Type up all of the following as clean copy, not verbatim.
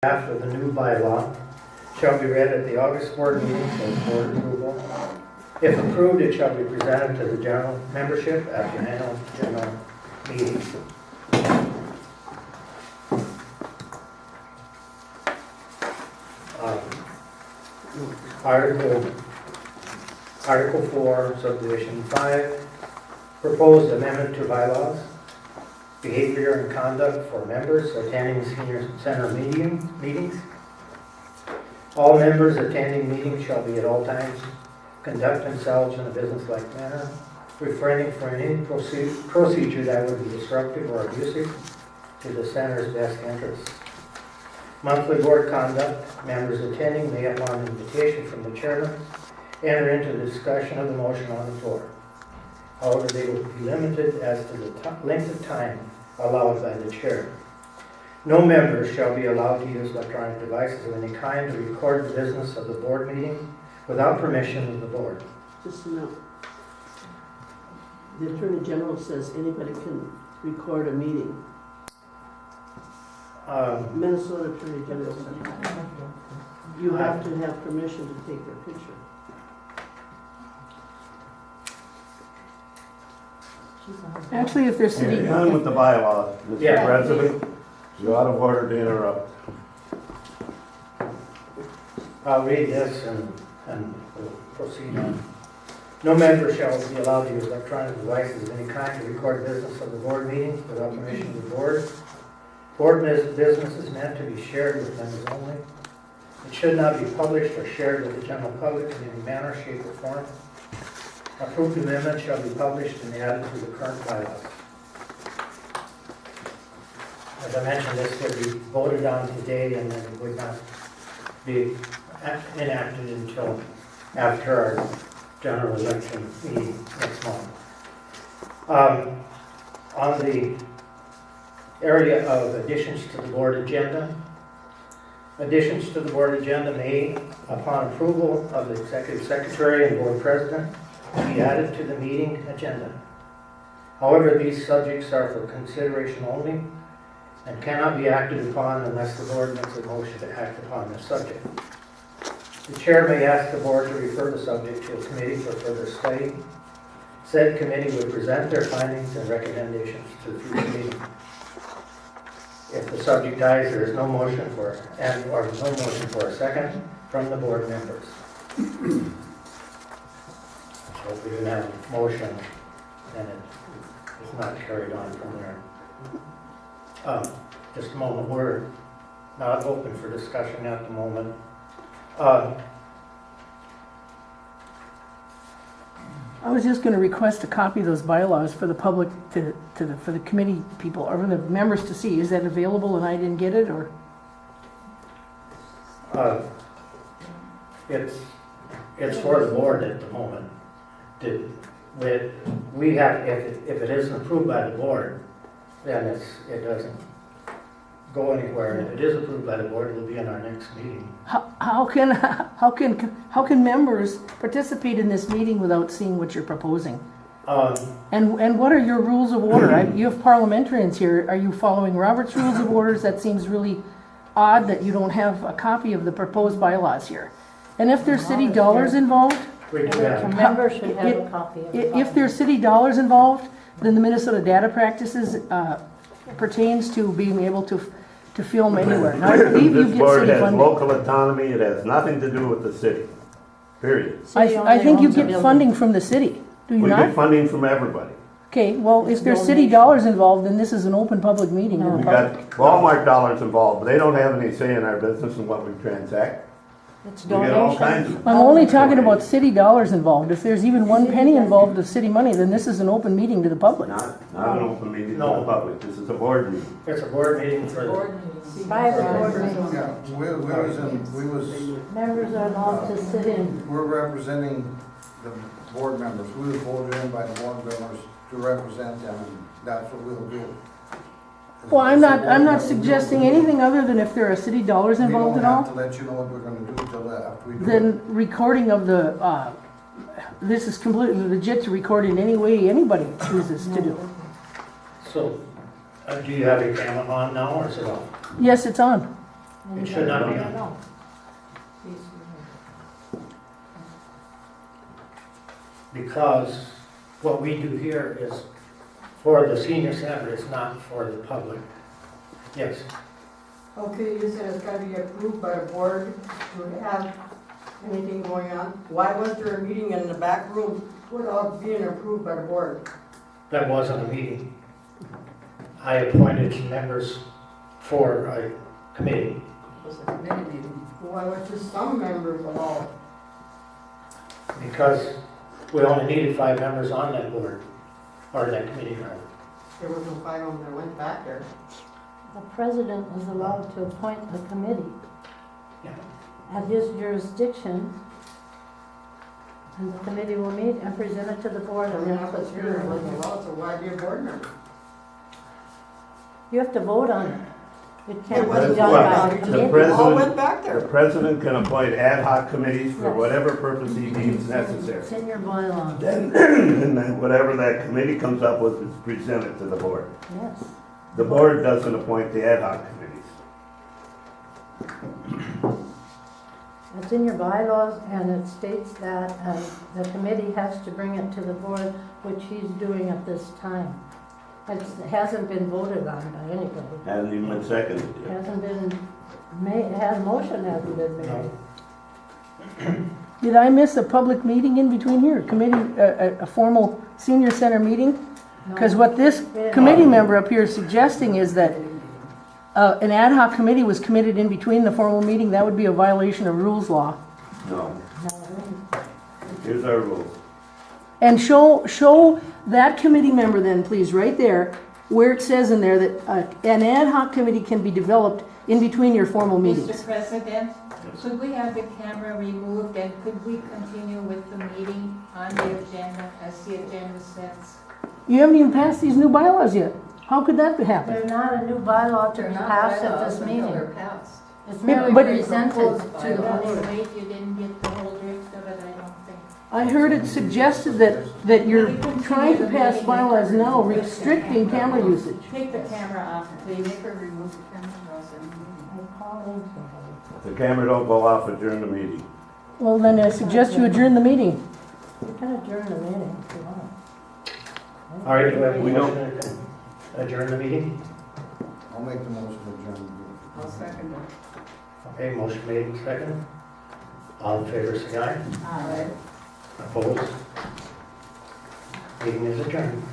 Draft of the new bylaw shall be read at the August board meeting for board approval. If approved, it shall be presented to the general membership at the annual general meeting. Article 4, subdivision 5, proposed amendment to bylaws, behavior and conduct for members attending senior center meetings. All members attending meetings shall be at all times conduct themselves in a businesslike manner, refraining from any procedure that would be disruptive or abusive to the center's best interests. Monthly board conduct, members attending may, upon invitation from the chairman, enter into the discussion of the motion on the floor. However, they will be limited as to the length of time allowed by the chair. No member shall be allowed to use electronic devices of any kind to record the business of the board meeting without permission of the board. Just a minute. The Attorney General says anybody can record a meeting. Minnesota Attorney General says you have to have permission to take their picture. Actually, if they're city. On with the bylaws, Mr. Yeah. President. You're out of order to interrupt. I'll read this and we'll proceed on. No member shall be allowed to use electronic devices of any kind to record business of the board meeting without permission of the board. Board business is meant to be shared with members only. It should not be published or shared with the general public in any manner, shape, or form. Approved amendment shall be published and added to the current bylaws. As I mentioned, this would be voted on today and then it would not be enacted until after our general election meeting next month. On the area of additions to the board agenda, additions to the board agenda may, upon approval of the executive secretary and board president, be added to the meeting agenda. However, these subjects are for consideration only and cannot be acted upon unless the board makes a motion to act upon the subject. The chair may ask the board to refer the subject to a committee for further study. Said committee would present their findings and recommendations to the future meeting. If the subject dies, there is no motion for a second from the board members. So if we didn't have a motion, then it is not carried on from there. Just a moment, we're not open for discussion at the moment. I was just going to request a copy of those bylaws for the public for the committee people or for the members to see. Is that available and I didn't get it, or? It's for the board at the moment. We have, if it isn't approved by the board, then it doesn't go anywhere. If it is approved by the board, it'll be in our next meeting. How can members participate in this meeting without seeing what you're proposing? And what are your rules of order? You have parliamentarians here. Are you following Robert's Rules of Orders? That seems really odd that you don't have a copy of the proposed bylaws here. And if there's city dollars involved, A member should have a copy of it. if there's city dollars involved, then the Minnesota Data Practices pertains to being able to film anywhere. Now, I believe you This get board city has funding. local autonomy, it has nothing to do with the city, period. I think you get funding from the city, do you We not? get funding from everybody. Okay, well, if there's city dollars involved, then this is an open public meeting to We the got public. Walmart dollars involved, but they don't have any say in our business and what we transact. It's We get all kinds donations. of. I'm only talking about city dollars involved. If there's even one penny involved of city money, then this is an open meeting to the public. Not an open meeting to No. the public, this is a board meeting. It's a board meeting for the By the board meeting. Yeah, Members are allowed to sit in. we're representing the board members. We were voted in by the board members to represent them, and that's what we'll do. Well, I'm not suggesting anything other than if there are city dollars involved at We don't all, have to let you know what we're gonna do till after we do it. then recording of the, this is completely legit to record in any way anybody chooses to do. So, do you have your camera on now or is it off? Yes, it's on. It should not be Anybody on. know? Because what we do here is for the senior center, it's not for the public. Yes, Okay, you said it's gotta be approved by the board to have anything going on. Why was there a meeting in the back room without being approved by the board? that wasn't a meeting. I appointed members for a committee. It was a committee meeting. Why was just some members allowed? Because we only needed 5 members on that board, or that committee, rather. There was no five of them that went back there. The president is allowed to appoint a committee Yeah. at his jurisdiction, and the committee will meet and present it to the board. I And mean, that's I was what's here, it here. wasn't allowed, so why be a board member? You have to vote on it. It It can't wasn't be done voted by on, the you just The committee. president- all went back The there. president can appoint ad hoc committees for Yes. whatever purpose he deems necessary. It's in your bylaws, Then, and then whatever that committee comes up with is presented to the board. yes. The board doesn't appoint the ad hoc committees. It's in your bylaws, and it states that the committee has to bring it to the board, which he's doing at this time. It hasn't been voted on by anybody. Hasn't even been seconded It yet. hasn't been made, motion hasn't been made. Did I miss a public meeting in between here, a committee, a formal senior center meeting? Because what this committee member up here is suggesting is that an ad hoc committee was committed in between the formal meeting. That would be a violation of rules law. No. Here's our rules. And show that committee member then, please, right there, where it says in there that an ad hoc committee can be developed in between your formal meetings. Mr. President, could we have the camera removed and could we continue with the meeting on the agenda as the agenda says? You haven't even passed these new bylaws yet. How could that happen? They're not a new bylaw to They're be not passed at bylaws this until meeting. they're passed. It's Yeah, merely but- presented to the Well, board. wait, you didn't get the whole drift of it, I don't think. I heard it suggested that you're trying to pass bylaws now restricting camera usage. Take the camera off, please. Make her remove the camera, Roseanne. I'm calling somebody. If the camera don't go off during the meeting. Well, then I suggest you adjourn the meeting. You can adjourn the meeting if you want. All right, do we have a We don't- motion to adjourn the meeting? I'll make the motion to adjourn. I'll second it. Okay, motion made and second. All in favor, say aye. Aye. Opposed? Meeting is adjourned.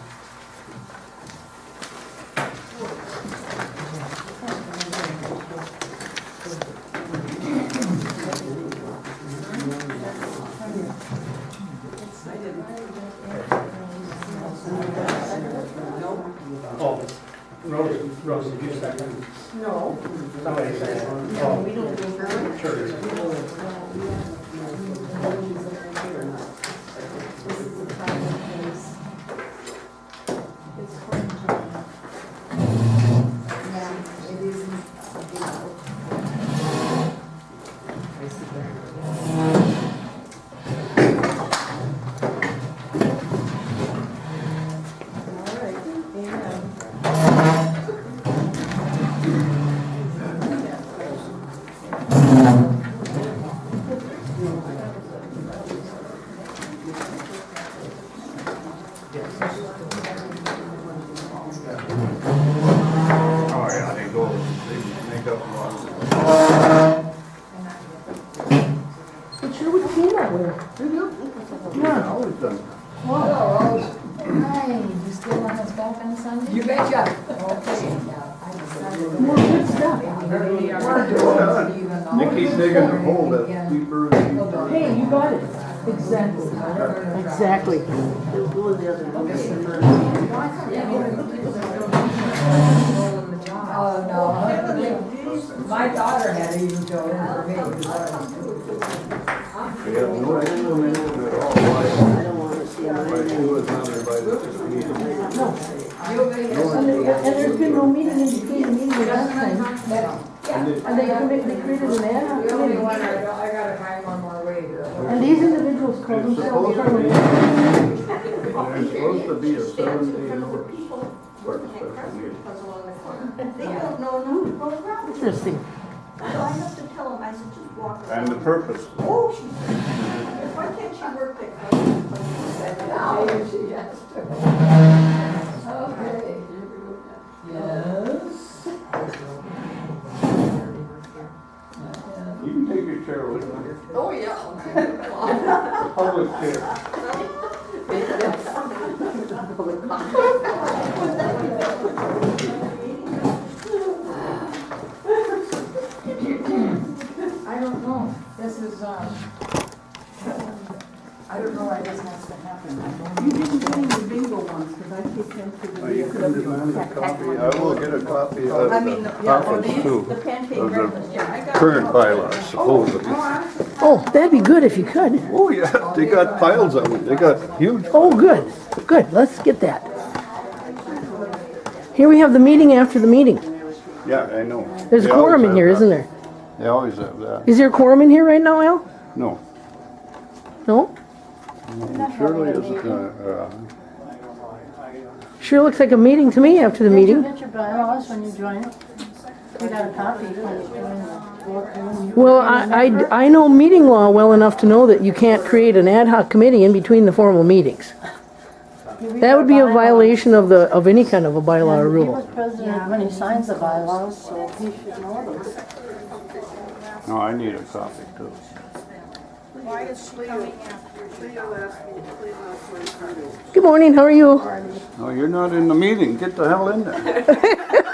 Oh, Rose, did you second? No. Somebody seconded. Oh, We don't go for it. sure. Oh, yeah, they go, they make up laws. It sure would seem that way. Yeah. Always done. Hi, you still want us back on Sunday? You betcha. More good stuff. Nikki's digging a hole that's deeper and deeper. Hey, you got it. Exactly. Exactly. Oh, no. My daughter had to even go in for me. We have no explanation at all why she was not invited to the meeting. And there's been no meeting in between the meeting and that time. And they created an ad hoc The only one, committee. I gotta find one more way here. And these individuals call It's themselves supposed to be, parliamentarians. there's supposed to be a 7-day notice for a special meeting. Interesting. So I have to tell him, I said, just walk around. And the purpose. Oh, she said, why can't she work the code? Now she has to. Okay. Yes. You can take your chair with you. Oh, yeah. Public chair. I don't know. This is, I don't know why this has to happen. You didn't get any bingo ones, because I take them to the You can demand a copy. I will get a copy of I mean, the yeah, oh, conference these, too, the pancake of breakfast, yeah, I the got. current bylaws supposedly. Oh, that'd be good if you could. Oh, yeah, they got piles of them. They got huge. Oh, good, good, let's get that. Here we have the meeting after the meeting. Yeah, I know. There's a They always quorum in have here, that. isn't there? They always have that. Is there a quorum in here right now, Al? No. No? Surely isn't, Sure looks like a meeting to me after the Did you meeting. get your bylaws when you joined? You got a copy when you joined the board. Well, I know meeting law well enough to know that you can't create an ad hoc committee in between the formal meetings. That would be a violation of any kind of a bylaw or He rule. was president when he signs the bylaws, so he should know those. no, I need a copy too. Why is Cleo asked me to clean up my Good morning, how are you? No, you're not in the meeting. Get the hell in there.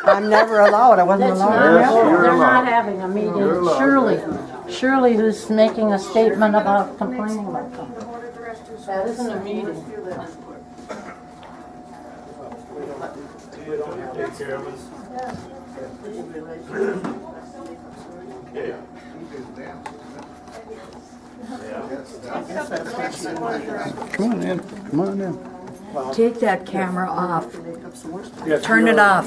I'm never allowed, I wasn't That's allowed. Yes, not, you're they're allowed. not having a meeting. You're allowed. Shirley who's making a statement about complaining about something. That isn't a meeting. Come on in. Come on in. Take that camera off. Turn it off.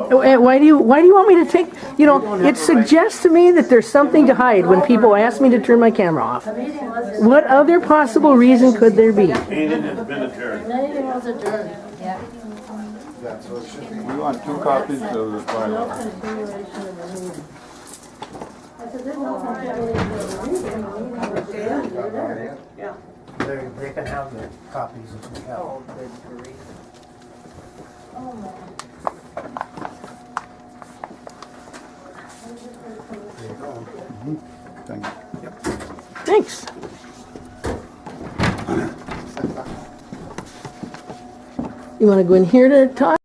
Why do you want me to take, it suggests to me that there's something to hide when people ask me to turn my camera off. The meeting was, What other possible reason could there be? the meeting was adjourned. Yeah. We want 2 copies of the No bylaws. continuation of the meeting. I said, there's no continuation of the meeting. The meeting was adjourned. You're there. They can have the copies if we have. Oh, man. Thank you. Thanks. You want to go in here to talk?